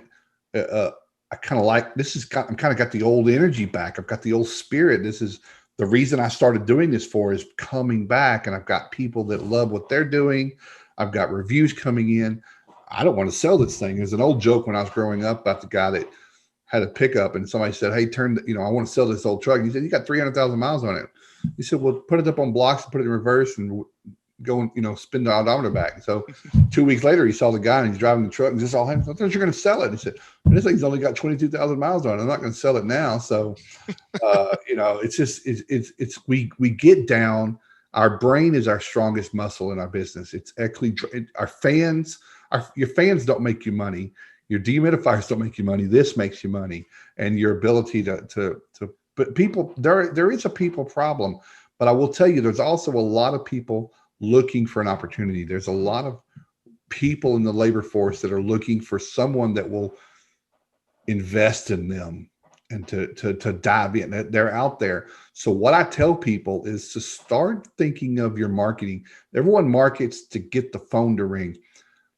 I kind of like this. I'm kind of got the old energy back. I've got the old spirit. This is the reason I started doing this for, is coming back, and I've got people that love what they're doing. I've got reviews coming in. I don't want to sell this thing. There's an old joke when I was growing up about the guy that had a pickup, and somebody said, hey, I want to sell this old truck. And he said, you got 300,000 miles on it. He said, well, put it up on blocks and put it in reverse and go and, spin the odometer back. So 2 weeks later, he saw the guy, and he's driving the truck, and just all happened. I thought you're going to sell it. He said, this thing's only got 22,000 miles on it. I'm not going to sell it now. So, it's just, we get down. Our brain is our strongest muscle in our business. It's actually our fans. Your fans don't make you money. Your dehumidifiers don't make you money. This makes you money, and your ability but people, there is a people problem. But I will tell you, there's also a lot of people looking for an opportunity. There's a lot of people in the labor force that are looking for someone that will invest in them and to dive in. They're out there. So what I tell people is to start thinking of your marketing. Everyone markets to get the phone to ring.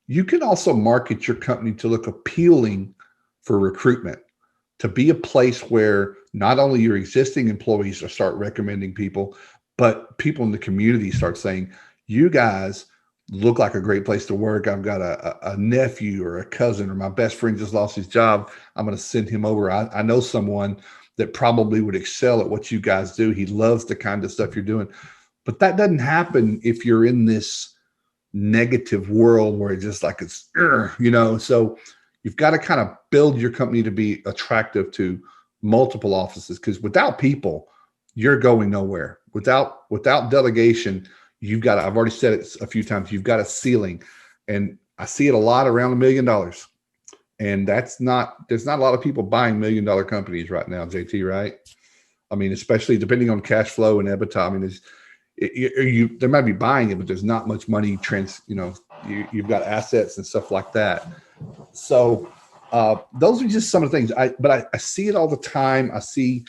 You can also market your company to look appealing for recruitment, to be a place where not only your existing employees will start recommending people, but people in the community start saying, you guys look like a great place to work. I've got a nephew or a cousin, or my best friend just lost his job. I'm going to send him over. I know someone that probably would excel at what you guys do. He loves the kind of stuff you're doing. But that doesn't happen if you're in this negative world where it's just like it's, so you've got to kind of build your company to be attractive to multiple offices, because without people, you're going nowhere. Without delegation, I've already said it a few times, you've got a ceiling, and I see it a lot around $1 million. And there's not a lot of people buying $1 million companies right now, JT, right? I mean, especially depending on cash flow and EBITDA. I mean, they might be buying it, but there's not much money you've got assets and stuff like that. So those are just some of the things. I see it all the time. I see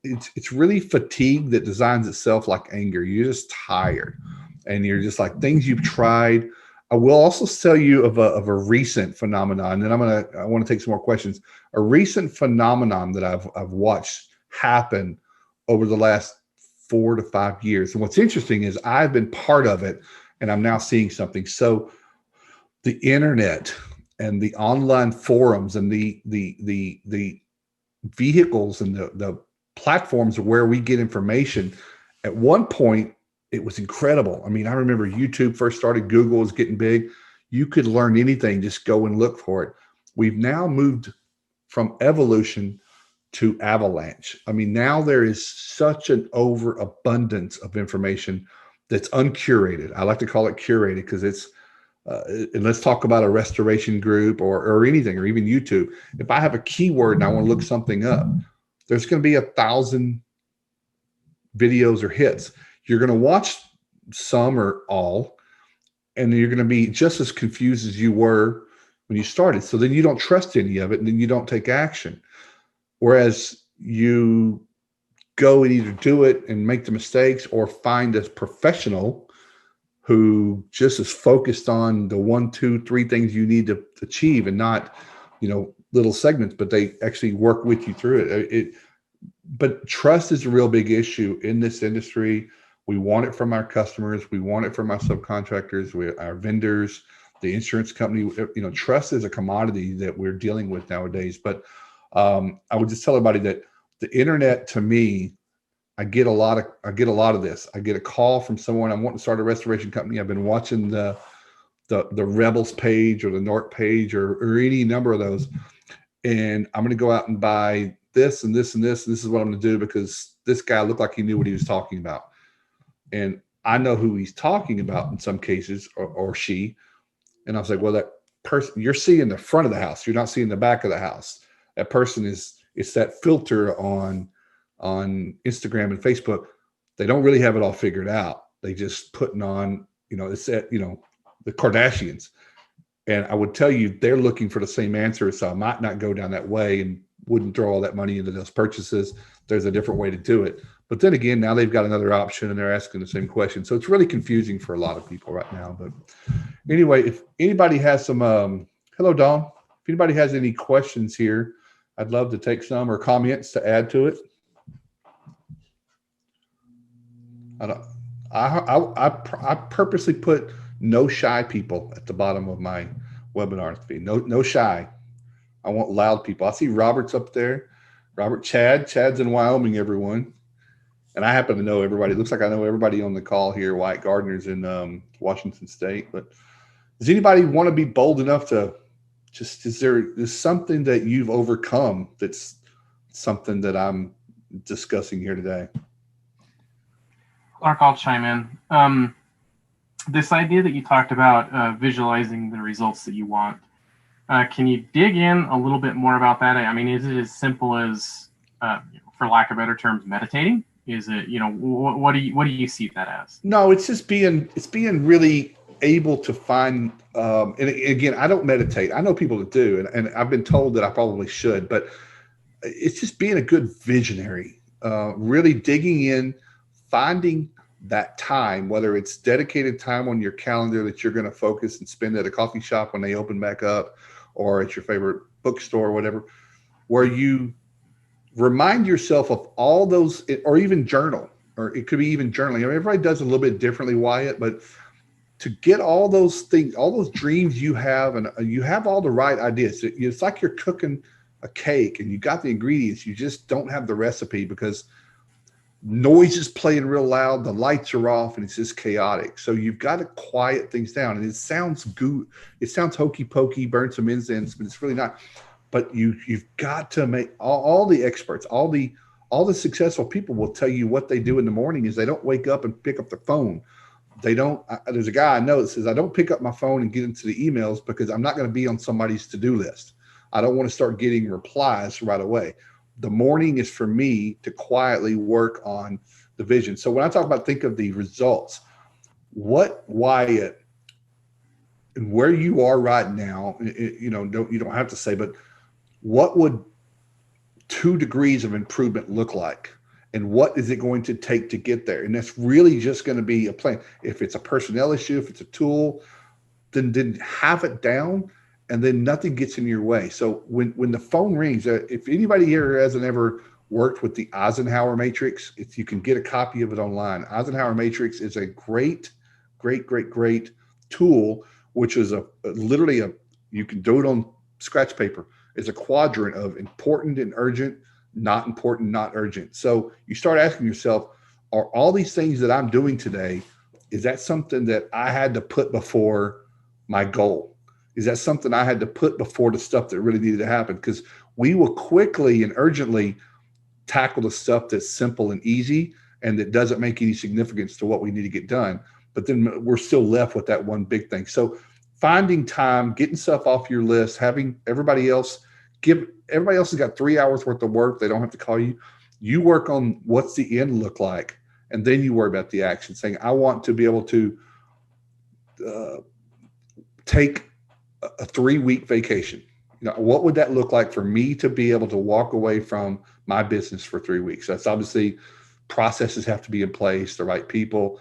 it's really fatigue that designs itself like anger. You're just tired, and you're just like things you've tried. I will also tell you of a recent phenomenon, and I want to take some more questions. A recent phenomenon that I've watched happen over the last 4 to 5 years. And what's interesting is I've been part of it, and I'm now seeing something. So the internet and the online forums and the vehicles and the platforms where we get information, at one point it was incredible. I mean, I remember YouTube first started, Google was getting big. You could learn anything, just go and look for it. We've now moved from evolution to avalanche. I mean, now there is such an overabundance of information that's uncurated. I like to call it curated because and let's talk about a restoration group or anything, or even YouTube. If I have a keyword and I want to look something up, there's going to be 1,000 videos or hits. You're going to watch some or all, and you're going to be just as confused as you were when you started. So then you don't trust any of it, and then you don't take action. Whereas you go and either do it and make the mistakes, or find a professional who just is focused on the 1, 2, 3 things you need to achieve, and not, little segments, but they actually work with you through it. But trust is a real big issue in this industry. We want it from our customers. We want it from our subcontractors, our vendors, the insurance company. Trust is a commodity that we're dealing with nowadays. But I would just tell everybody that the internet, to me, I get a lot of this. I get a call from someone. I want to start a restoration company. I've been watching the Rebels page or the Nork page or any number of those, and I'm going to go out and buy this and this and this. And this is what I'm going to do because this guy looked like he knew what he was talking about, and I know who he's talking about in some cases, or she. And I was like, well, that person, you're seeing the front of the house. You're not seeing the back of the house. That person it's that filter on Instagram and Facebook. They don't really have it all figured out. They just putting on, it's that, the Kardashians. And I would tell you, they're looking for the same answer. So I might not go down that way and wouldn't throw all that money into those purchases. There's a different way to do it. But then again, now they've got another option and they're asking the same question. So it's really confusing for a lot of people right now. But anyway, if anybody has some, hello, Dawn. If anybody has any questions here, I'd love to take some, or comments to add to it. I purposely put no shy people at the bottom of my webinar feed. No shy. I want loud people. I see Robert's up there. Chad's in Wyoming, everyone. And I happen to know everybody. It looks like I know everybody on the call here. Wyatt Gardner's in Washington State. But does anybody want to be bold enough to is something that you've overcome that's something that I'm discussing here today? Clark, I'll chime in. This idea that you talked about visualizing the results that you want, can you dig in a little bit more about that? I mean, is it as simple as, for lack of better terms, meditating? Is it, what do you see that as? No, it's just being really able to find, and again, I don't meditate. I know people that do, and I've been told that I probably should, but it's just being a good visionary, really digging in, finding that time, whether it's dedicated time on your calendar that you're going to focus and spend at a coffee shop when they open back up, or at your favorite bookstore or whatever, where you remind yourself of all those, or even journal, or it could be even journaling. I mean, everybody does a little bit differently, Wyatt, but to get all those things, all those dreams you have, and you have all the right ideas. It's like you're cooking a cake and you got the ingredients, you just don't have the recipe because noise is playing real loud, the lights are off, and it's just chaotic. So you've got to quiet things down. And it sounds hokey pokey, burn some incense, but it's really not. But you've got to make all the experts, all the successful people will tell you what they do in the morning is they don't wake up and pick up their phone. They don't. There's a guy I know that says, I don't pick up my phone and get into the emails because I'm not going to be on somebody's to-do list. I don't want to start getting replies right away. The morning is for me to quietly work on the vision. So when I talk about think of the results, what Wyatt and where you are right now, you don't have to say, but what would 2 degrees of improvement look like? And what is it going to take to get there? And that's really just going to be a plan. If it's a personnel issue, if it's a tool, then have it down, and then nothing gets in your way. So when the phone rings, if anybody here hasn't ever worked with the Eisenhower Matrix, if you can get a copy of it online, Eisenhower Matrix is a great tool, which is you can do it on scratch paper. It's a quadrant of important and urgent, not important, not urgent. So you start asking yourself, are all these things that I'm doing today, is that something that I had to put before my goal? Is that something I had to put before the stuff that really needed to happen? Because we will quickly and urgently tackle the stuff that's simple and easy and that doesn't make any significance to what we need to get done. But then we're still left with that one big thing. So finding time, getting stuff off your list, having everybody else has got 3 hours worth of work. They don't have to call you. You work on what's the end look like, and then you worry about the action, saying, I want to be able to take a 3-week vacation. What would that look like for me to be able to walk away from my business for 3 weeks? That's obviously processes have to be in place, the right people.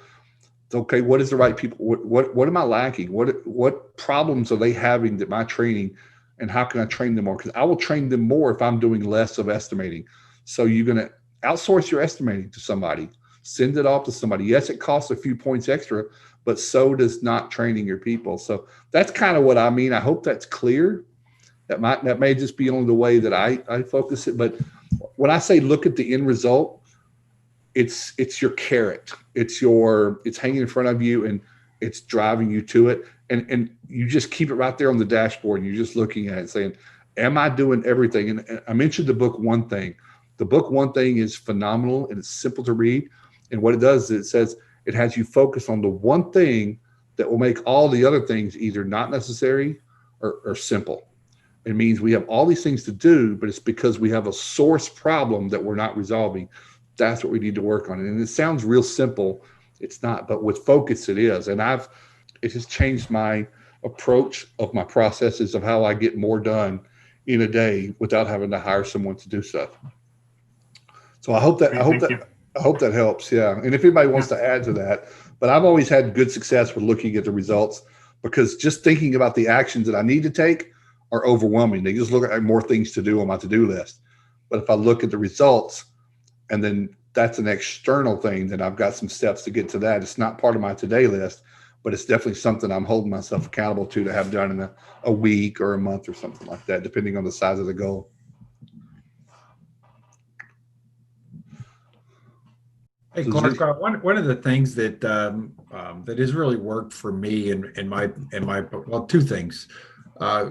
Okay, what is the right people? What am I lacking? What problems are they having that my training, and how can I train them more? Because I will train them more if I'm doing less of estimating. So you're going to outsource your estimating to somebody, send it off to somebody. Yes, it costs a few points extra, but so does not training your people. So that's kind of what I mean. I hope that's clear. That may just be only the way that I focus it. But when I say look at the end result, it's your carrot. It's hanging in front of you and it's driving you to it. And you just keep it right there on the dashboard and you're just looking at it saying, am I doing everything? And I mentioned the book One Thing. The book One Thing is phenomenal and it's simple to read. And what it does is it says it has you focus on the one thing that will make all the other things either not necessary or simple. It means we have all these things to do, but it's because we have a source problem that we're not resolving. That's what we need to work on. And it sounds real simple. It's not, but with focus it is. And it has changed my approach of my processes of how I get more done in a day without having to hire someone to do stuff. So I hope that helps. Yeah. And if anybody wants to add to that, but I've always had good success with looking at the results, because just thinking about the actions that I need to take are overwhelming. They just look at more things to do on my to-do list. But if I look at the results, and then that's an external thing, then I've got some steps to get to that. It's not part of my today list, but it's definitely something I'm holding myself accountable to have done in a week or a month or something like that, depending on the size of the goal. Hey, Clark, one of the things that that has really worked for me in my two things.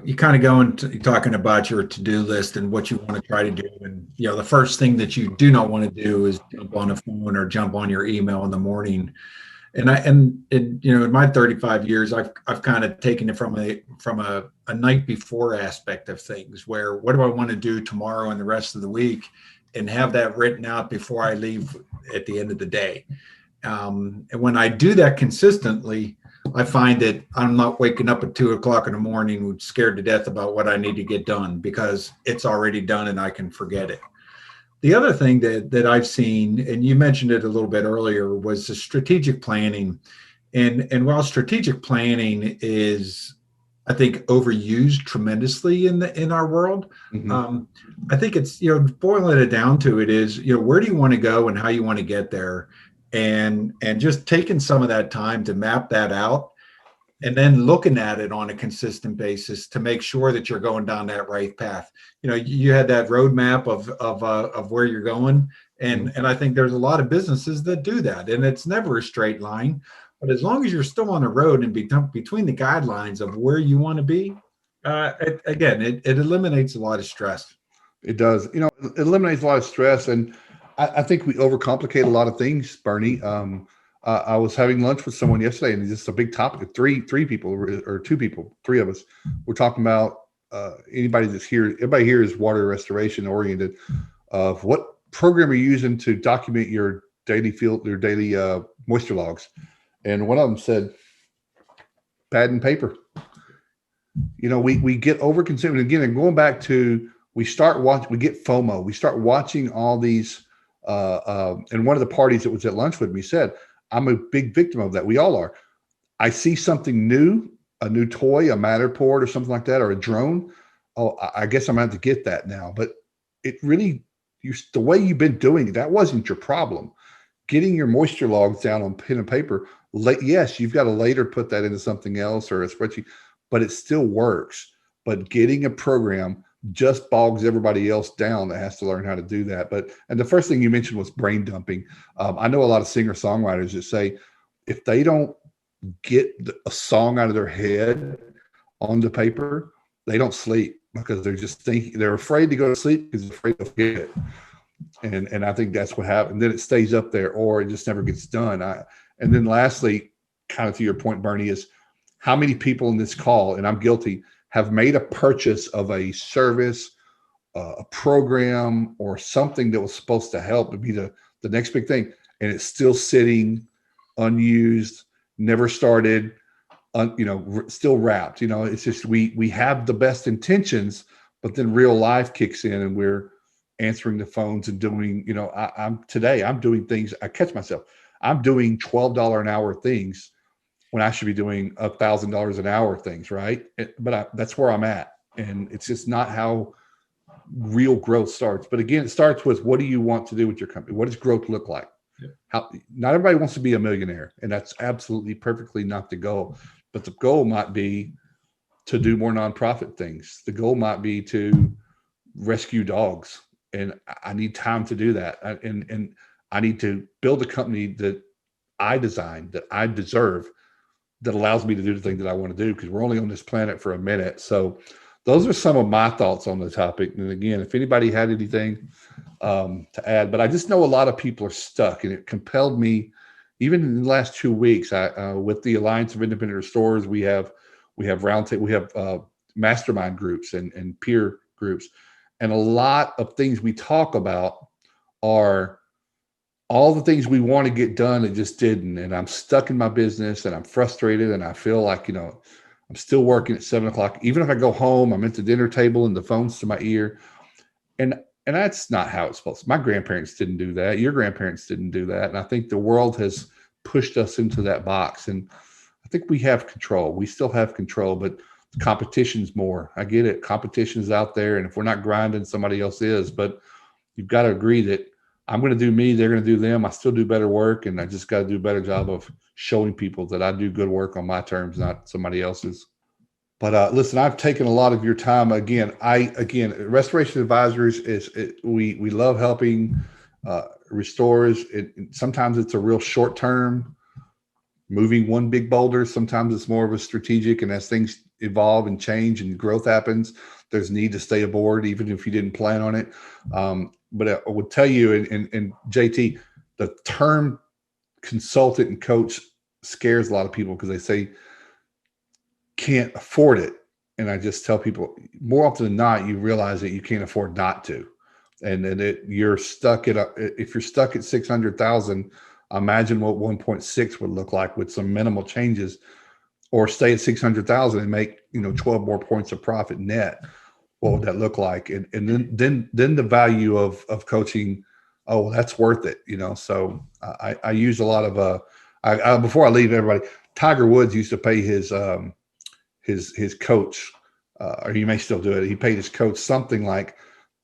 You kind of go into talking about your to-do list and what you want to try to do. And, the first thing that you do not want to do is jump on a phone or jump on your email in the morning. And in my 35 years, I've kind of taken it from a night before aspect of things, where what do I want to do tomorrow and the rest of the week, and have that written out before I leave at the end of the day. And when I do that consistently, I find that I'm not waking up at 2:00 in the morning scared to death about what I need to get done, because it's already done and I can forget it. The other thing that I've seen, and you mentioned it a little bit earlier, was the strategic planning. And while strategic planning is, I think, overused tremendously in our world, Mm-hmm. I think it's, boiling it down to it is, where do you want to go and how you want to get there? And just taking some of that time to map that out, and then looking at it on a consistent basis to make sure that you're going down that right path. You had that roadmap of where you're going, and I think there's a lot of businesses that do that, and it's never a straight line. But as long as you're still on the road and between the guidelines of where you want to be, it eliminates a lot of stress. It does. It eliminates a lot of stress, and I think we overcomplicate a lot of things, Bernie. I was having lunch with someone yesterday, and it's just a big topic. Three people or two people, three of us. We're talking about anybody that's here. Everybody here is water restoration oriented. Of what program are you using to document your daily moisture logs? And one of them said, pad and paper. We get overconsumed. Again, and going back to, we get FOMO. We start watching all these. And one of the parties that was at lunch with me said, I'm a big victim of that. We all are. I see something new, a new toy, a Matterport or something like that, or a drone. Oh, I guess I'm going to have to get that now. But it really, the way you've been doing it, that wasn't your problem. Getting your moisture logs down on pen and paper, yes, you've got to later put that into something else or a spreadsheet, but it still works. But getting a program just bogs everybody else down that has to learn how to do that. And the first thing you mentioned was brain dumping. I know a lot of singer-songwriters that say if they don't get a song out of their head on the paper, they don't sleep, because they're just thinking, they're afraid to go to sleep because they're afraid to forget it. And I think that's what happened. Then it stays up there, or it just never gets done. And then lastly, kind of to your point, Bernie, is how many people in this call, and I'm guilty, have made a purchase of a service, a program, or something that was supposed to help to be the next big thing, and it's still sitting unused, never started, still wrapped. It's just we have the best intentions, but then real life kicks in, and we're answering the phones and doing. I'm doing things. I catch myself. I'm doing $12 an hour things when I should be doing $1,000 an hour things, right? That's where I'm at, and it's just not how real growth starts. But again, it starts with, what do you want to do with your company? What does growth look like? Yeah. Not everybody wants to be a millionaire, and that's absolutely perfectly not the goal. But the goal might be to do more nonprofit things. The goal might be to rescue dogs, and I need time to do that. And I need to build a company that I designed, that I deserve, that allows me to do the thing that I want to do, because we're only on this planet for a minute. So those are some of my thoughts on the topic. And again, if anybody had anything to add, but I just know a lot of people are stuck, and it compelled me, even in the last 2 weeks, with the Alliance of Independent Restorers, we have roundtable, we have mastermind groups and peer groups, and a lot of things we talk about are all the things we want to get done and just didn't. And I'm stuck in my business, and I'm frustrated, and I feel like, I'm still working at 7 o'clock. Even if I go home, I'm at the dinner table and the phone's to my ear. And that's not how it's supposed to. My grandparents didn't do that. Your grandparents didn't do that. And I think the world has pushed us into that box. And I think we have control. We still have control, but competition's more. I get it. Competition's out there. And if we're not grinding, somebody else is. But you've got to agree that I'm going to do me, they're going to do them. I still do better work, and I just got to do a better job of showing people that I do good work on my terms, not somebody else's. But listen, I've taken a lot of your time. Again, Restoration Advisors we love helping restorers. Sometimes it's a real short term, moving one big boulder. Sometimes it's more of a strategic, and as things evolve and change and growth happens, there's need to stay aboard, even if you didn't plan on it. But I would tell you, and JT, the term consultant and coach scares a lot of people, because they say can't afford it. And I just tell people, more often than not, you realize that you can't afford not to. And then you're stuck if you're stuck at 600,000, imagine what 1.6 would look like with some minimal changes, or stay at 600,000 and make 12 more points of profit net. What would that look like? And then the value of coaching, oh, that's worth it. So I use a lot of before I leave everybody, Tiger Woods used to pay his coach, or he may still do it. He paid his coach something like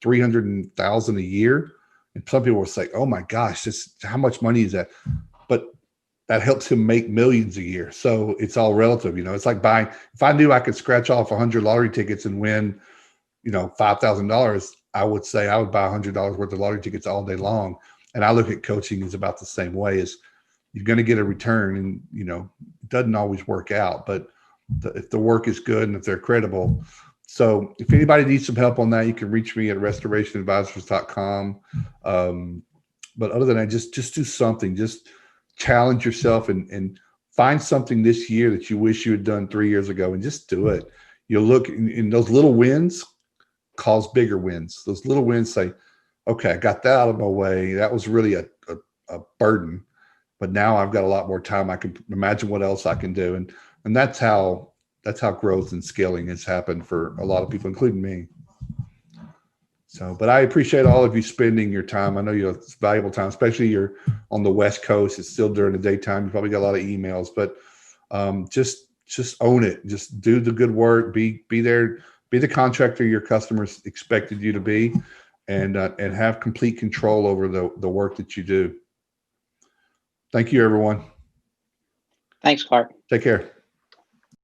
$300,000 a year. And some people will say, oh my gosh, how much money is that? But that helps him make millions a year. So it's all relative. It's like buying, if I knew I could scratch off 100 lottery tickets and win, $5,000, I would say I would buy $100 worth of lottery tickets all day long. And I look at coaching as about the same way. As you're going to get a return, and it doesn't always work out, but if the work is good and if they're credible. So if anybody needs some help on that, you can reach me at restorationadvisors.com. But other than that, just do something. Just challenge yourself and find something this year that you wish you had done 3 years ago, and just do it. You'll look in those little wins cause bigger wins. Those little wins say, okay, I got that out of my way. That was really a burden, but now I've got a lot more time. I can imagine what else I can do. And that's how growth and scaling has happened for a lot of people, including me. So, but I appreciate all of you spending your time. I know it's valuable time, especially you're on the West Coast. It's still during the daytime. You probably got a lot of emails, but just own it. Just do the good work. Be there. Be the contractor your customers expected you to be, and have complete control over the work that you do. Thank you, everyone. Thanks, Clark. Take care.